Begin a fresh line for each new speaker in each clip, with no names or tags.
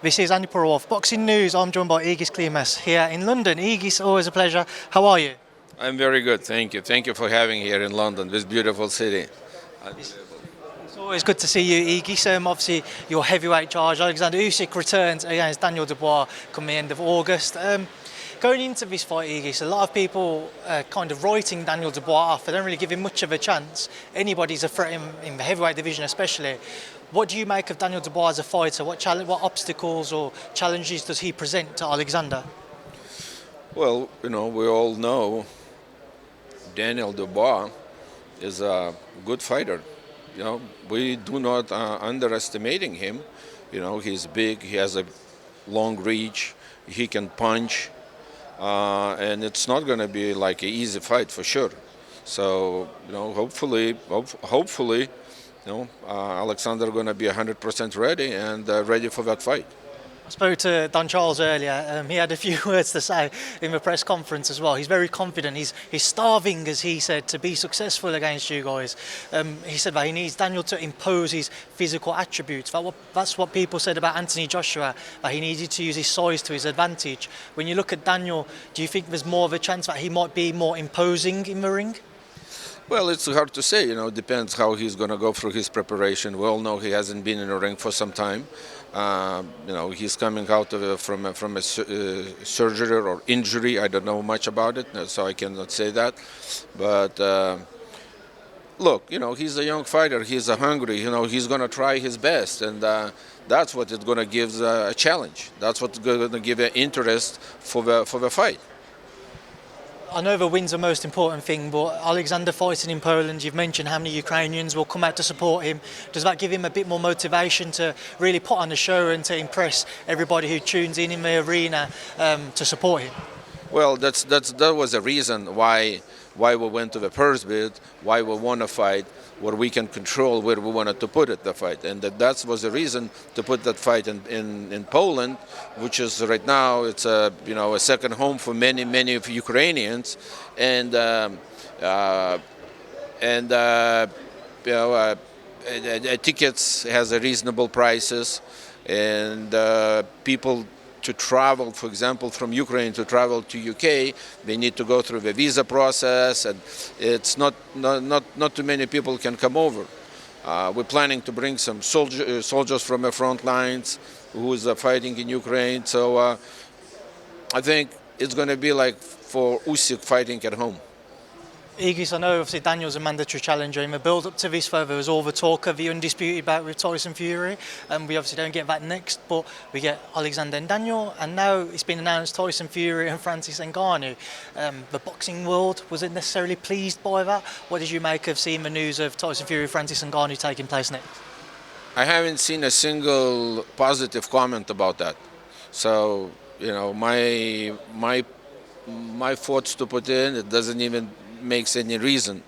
This is Andy Purwolf. Boxing News, I'm joined by Egis Klimas here in London. Egis, always a pleasure. How are you?
I'm very good, thank you. Thank you for having here in London, this beautiful city.
It's always good to see you, Egis. Obviously, your heavyweight charge, Oleksandr Usyk, returns against Daniel Dubois come the end of August. Going into this fight, Egis, a lot of people kind of writing Daniel Dubois off. They don't really give him much of a chance. Anybody's a threat in the heavyweight division especially. What do you make of Daniel Dubois as a fighter? What obstacles or challenges does he present to Oleksandr?
Well, we all know Daniel Dubois is a good fighter. We do not underestimating him. He's big, he has a long reach, he can punch, and it's not going to be like an easy fight for sure. So, hopefully, Oleksandr going to be 100% ready and ready for that fight.
I spoke to Don Charles earlier. He had a few words to say in the press conference as well. He's very confident. He's starving, as he said, to be successful against you guys. He said that he needs Daniel to impose his physical attributes. That's what people said about Anthony Joshua, that he needed to use his size to his advantage. When you look at Daniel, do you think there's more of a chance that he might be more imposing in the ring?
Well, it's hard to say. It depends how he's going to go through his preparation. We all know he hasn't been in a ring for some time. He's coming out from a surgery or injury. I don't know much about it, so I cannot say that. But look, he's a young fighter. He's hungry. He's going to try his best, and that's what it's going to give a challenge. That's what's going to give an interest for the fight.
I know the win's the most important thing, but Oleksandr fighting in Poland, you've mentioned how many Ukrainians will come out to support him. Does that give him a bit more motivation to really put on the show and to impress everybody who tunes in the arena to support him?
Well, that was a reason why we went to the first bid, why we want to fight, where we can control where we wanted to put it, the fight. And that was the reason to put that fight in Poland, which is right now, it's a second home for many of Ukrainians. And tickets has a reasonable prices, and people to travel, for example, from Ukraine to travel to UK, they need to go through the visa process, and it's not too many people can come over. We're planning to bring some soldiers from the front lines who is fighting in Ukraine. So I think it's going to be like for Usyk fighting at home.
Egis, I know obviously Daniel's a mandatory challenger. In the build-up to this fight, there was all the talk of the undisputed bout with Tyson Fury, and we obviously don't get that next, but we get Oleksandr and Daniel, and now it's been announced Tyson Fury and Francis Ngannou. The boxing world wasn't necessarily pleased by that. What did you make of seeing the news of Tyson Fury, Francis Ngannou taking place next?
I haven't seen a single positive comment about that. So, my thoughts to put in, it doesn't even makes any reason.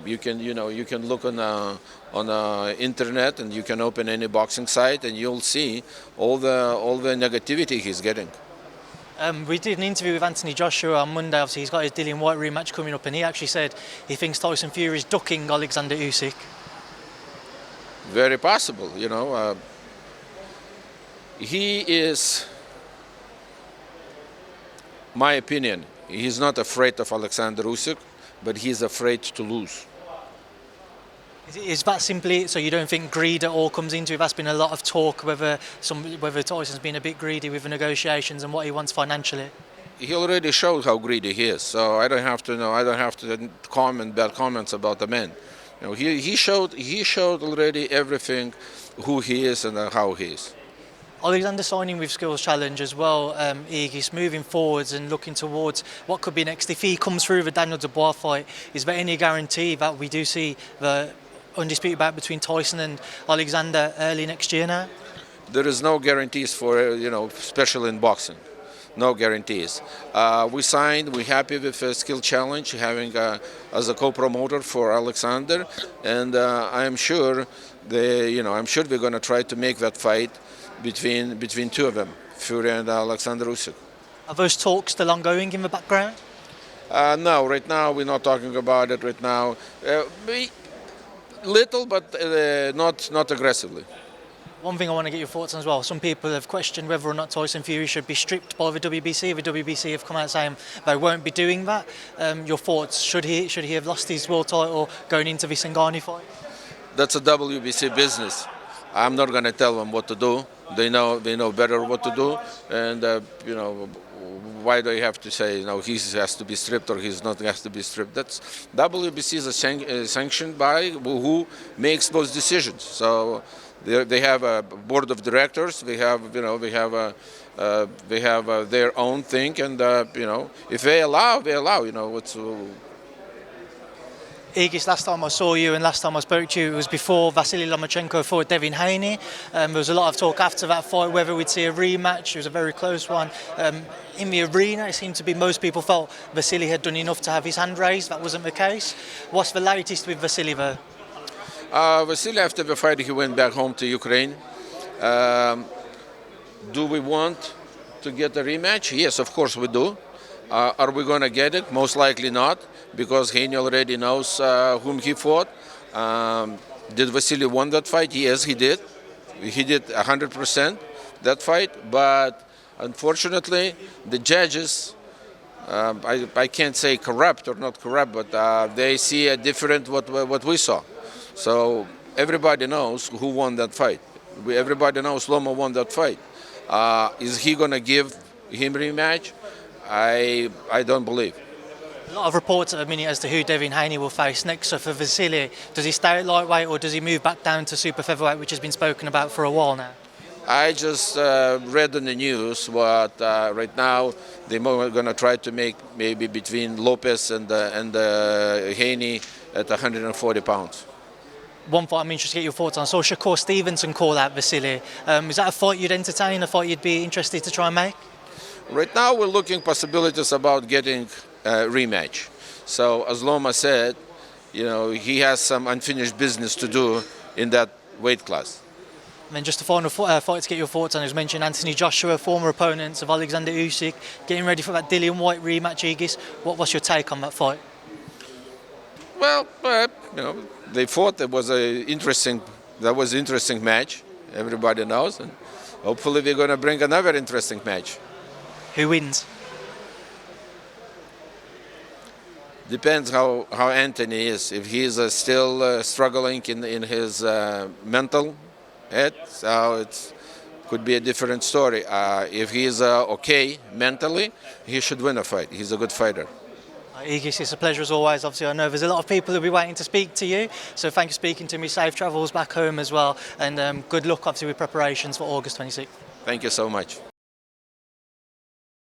You can look on internet, and you can open any boxing site, and you'll see all the negativity he's getting.
We did an interview with Anthony Joshua on Monday. Obviously, he's got his Dillian Whyte rematch coming up, and he actually said he thinks Tyson Fury is ducking Oleksandr Usyk.
Very possible, he is, my opinion, he's not afraid of Oleksandr Usyk, but he's afraid to lose.
Is that simply so? You don't think greed at all comes into it? That's been a lot of talk whether Tyson's been a bit greedy with the negotiations and what he wants financially.
He already showed how greedy he is, so I don't have to comment bad comments about the man. He showed already everything, who he is and how he is.
Oleksandr signing with Skills Challenge as well, Egis, moving forwards and looking towards what could be next. If he comes through the Daniel Dubois fight, is there any guarantee that we do see the undisputed bout between Tyson and Oleksandr early next year now?
There is no guarantees for, especially in boxing. No guarantees. We signed, we're happy with Skill Challenge, having as a co-promoter for Oleksandr, and I'm sure we're going to try to make that fight between two of them, Fury and Oleksandr Usyk.
Are those talks still ongoing in the background?
No, right now we're not talking about it right now. Little, but not aggressively.
One thing I want to get your thoughts on as well, some people have questioned whether or not Tyson Fury should be stripped by the WBC. The WBC have come out saying they won't be doing that. Your thoughts, should he have lost his world title going into this Ngannou fight?
That's a WBC business. I'm not going to tell them what to do. They know better what to do, and why do I have to say he has to be stripped or he's not has to be stripped? That's WBC is sanctioned by who makes those decisions. So they have a board of directors. They have their own thing, and if they allow, they allow.
Egis, last time I saw you and last time I spoke to you, it was before Vasily Lomachenko fought Devin Haney. There was a lot of talk after that fight whether we'd see a rematch. It was a very close one. In the arena, it seemed to be most people felt Vasily had done enough to have his hand raised. That wasn't the case. What's the latest with Vasily there?
Vasily, after the fight, he went back home to Ukraine. Do we want to get a rematch? Yes, of course we do. Are we going to get it? Most likely not, because Haney already knows whom he fought. Did Vasily won that fight? Yes, he did. He did 100% that fight, but unfortunately, the judges, I can't say corrupt or not corrupt, but they see a different what we saw. So everybody knows who won that fight. Everybody knows Loma won that fight. Is he going to give him rematch? I don't believe.
A lot of reports at the minute as to who Devin Haney will face next. So for Vasily, does he stay at lightweight or does he move back down to super featherweight, which has been spoken about for a while now?
I just read in the news what right now they're going to try to make maybe between Lopez and Haney at 140 pounds.
One fight I'm interested to get your thoughts on. I saw Shakur Stevenson call out Vasily. Is that a fight you'd entertain, a fight you'd be interested to try and make?
Right now we're looking possibilities about getting a rematch. So as Loma said, he has some unfinished business to do in that weight class.
And then just a final fight to get your thoughts on. It was mentioned Anthony Joshua, former opponents of Oleksandr Usyk, getting ready for that Dillian-Whyte rematch. Egis, what's your take on that fight?
Well, they fought. That was an interesting match. Everybody knows, and hopefully we're going to bring another interesting match.
Who wins?
Depends how Anthony is. If he's still struggling in his mental head, so it could be a different story. If he's okay mentally, he should win a fight. He's a good fighter.
Egis, it's a pleasure as always. Obviously, I know there's a lot of people who'll be waiting to speak to you, so thank you for speaking to me. Safe travels back home as well, and good luck obviously with preparations for August 26th.
Thank you so much.